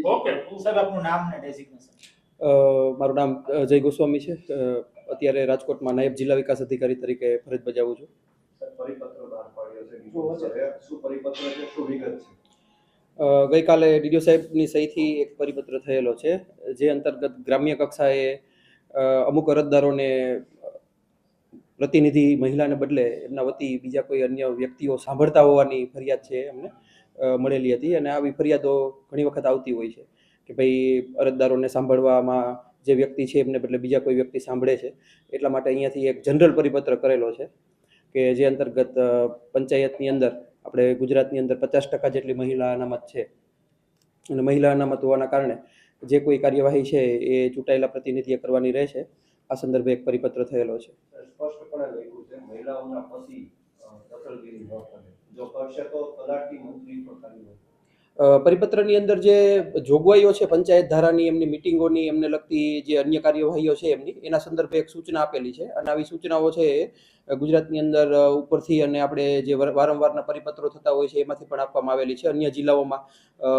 Okay સાહેબ, આપનું નામ ને ડેઝિગ્નેશન? મારું નામ જય ગોસ્વામી છે. અત્યારે રાજકોટમાં નાયબ જિલ્લા વિકાસ અધિકારી તરીકે ફરજ બજાવું છું. ગઈકાલે ડીડીઓ સાહેબની સહીથી એક પરિપત્ર થયેલો છે, જે અંતર્ગત ગ્રામ્ય કક્ષાએ અમુક અરજદારોને પ્રતિનિધિ મહિલાને બદલે એમના વતી બીજા કોઈ અન્ય વ્યક્તિઓ સાંભળતા હોવાની ફરિયાદ છે અમને મળેલી હતી. અને આવી ફરિયાદો ઘણી વખત આવતી હોય છે કે ભાઈ અરજદારોને સાંભળવામાં જે વ્યક્તિ છે એમને બદલે બીજા કોઈ વ્યક્તિ સાંભળે છે. એટલા માટે અહીંયાથી એક જનરલ પરિપત્ર કરેલો છે કે જે અંતર્ગત પંચાયતની અંદર આપણે ગુજરાતની અંદર 50% જેટલી મહિલા અનામત છે, અને મહિલા અનામત હોવાના કારણે જે કોઈ કાર્યવાહી છે એ ચૂંટાયેલા પ્રતિનિધિએ કરવાની રહેશે. આ સંદર્ભે એક પરિપત્ર થયેલો છે. સ્પષ્ટપણે લખ્યું છે મહિલાઓના પછી દખલગીરી ન કરે, જો કરશે તો તલાટી મંત્રી પર કાર્યવાહી. પરિપત્રની અંદર જે જોગવાઈઓ છે પંચાયત ધારાની, એમની મિટિંગોની, એમને લગતી જે અન્ય કાર્યવાહીઓ છે એમની, એના સંદર્ભે એક સૂચના આપેલી છે. અને આવી સૂચનાઓ છે ગુજરાતની અંદર ઉપરથી અને આપણે જે વારંવારના પરિપત્રો થતા હોય છે એમાંથી પણ આપવામાં આવેલી છે. અન્ય જિલ્લાઓમાં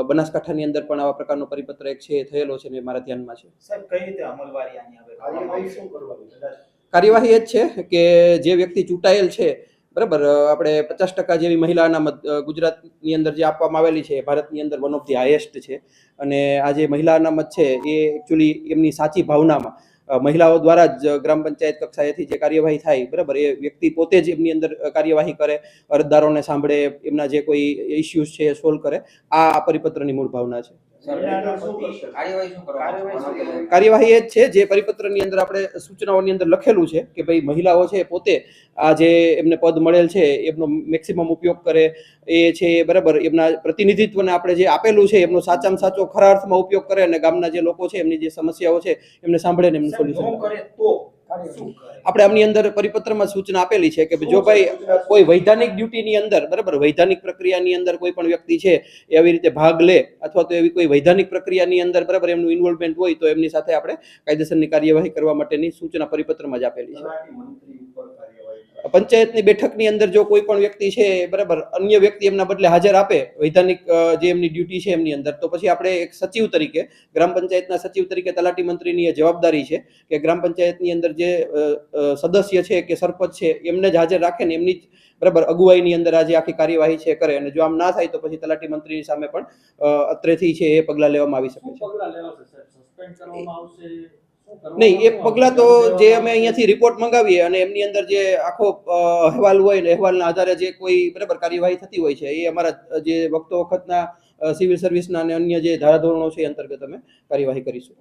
બનાસકાંઠાની અંદર પણ આવા પ્રકારનો પરિપત્ર એક છે થયેલો છે ને મારા ધ્યાનમાં છે. સાહેબ, કઈ રીતે અમલવારી આની હવે કાર્યવાહી શું કરવાની? કાર્યવાહી એ જ છે કે જે વ્યક્તિ ચૂંટાયેલ છે, બરાબર, આપણે 50% જેવી મહિલા અનામત ગુજરાતની અંદર જે આપવામાં આવેલી છે, ભારતની અંદર વન ઓફ ધી હાઈએસ્ટ છે. અને આ જે મહિલા અનામત છે એ એકચ્યુઅલી એમની સાચી ભાવનામાં મહિલાઓ દ્વારા જ ગ્રામ પંચાયત કક્ષાએથી જે કાર્યવાહી થાય, બરાબર, એ વ્યક્તિ પોતે જ એમની અંદર કાર્યવાહી કરે, અરજદારોને સાંભળે, એમના જે કોઈ ઇસ્યુઝ છે એ સોલ્વ કરે. આ પરિપત્રની મૂળ ભાવના છે. કાર્યવાહી એ જ છે જે પરિપત્રની અંદર આપણે સૂચનાઓની અંદર લખેલું છે કે ભાઈ મહિલાઓ છે પોતે આ જે એમને પદ મળેલ છે એમનો મેક્સિમમ ઉપયોગ કરે, એ છે બરાબર, એમના પ્રતિનિધિત્વને આપણે જે આપેલું છે એમનો સાચામાં સાચો ખરા અર્થમાં ઉપયોગ કરે, અને ગામના જે લોકો છે એમની જે સમસ્યાઓ છે એમને સાંભળે ને એમનું સોલ્યુશન કરે. આપણે આમની અંદર પરિપત્રમાં સૂચના આપેલી છે કે જો ભાઈ કોઈ વૈધાનિક ડ્યુટીની અંદર, બરાબર, વૈધાનિક પ્રક્રિયાની અંદર કોઈ પણ વ્યક્તિ છે એ આવી રીતે ભાગ લે અથવા તો એવી કોઈ વૈધાનિક પ્રક્રિયાની અંદર, બરાબર, એમનું ઇન્વોલ્વમેન્ટ હોય તો એમની સાથે આપણે કાયદેસરની કાર્યવાહી કરવા માટેની સૂચના પરિપત્રમાં જ આપેલી છે. પંચાયતની બેઠકની અંદર જો કોઈ પણ વ્યક્તિ છે, બરાબર, અન્ય વ્યક્તિ એમના બદલે હાજર આપે વૈધાનિક જે એમની ડ્યુટી છે એમની અંદર, તો પછી આપણે એક સચિવ તરીકે, ગ્રામ પંચાયતના સચિવ તરીકે તલાટી મંત્રીની એ જવાબદારી છે કે ગ્રામ પંચાયતની અંદર જે સદસ્ય છે કે સરપંચ છે એમને જ હાજર રાખે ને એમની જ, બરાબર, અગુવાઈની અંદર આજે આખી કાર્યવાહી છે કરે. અને જો આમ ના થાય તો પછી તલાટી મંત્રીની સામે પણ અત્રેથી છે એ પગલાં લેવામાં આવી શકે છે. નહીં, એ પગલાં તો જે અમે અહીંયાથી રિપોર્ટ મંગાવીએ અને એમની અંદર જે આખો અહેવાલ હોય ને અહેવાલના આધારે જે કોઈ, બરાબર, કાર્યવાહી થતી હોય છે એ અમારા જે વખતો વખતના સિવિલ સર્વિસના અને અન્ય જે ધારાધોરણો છે એ અંતર્ગત અમે કાર્યવાહી કરીશું.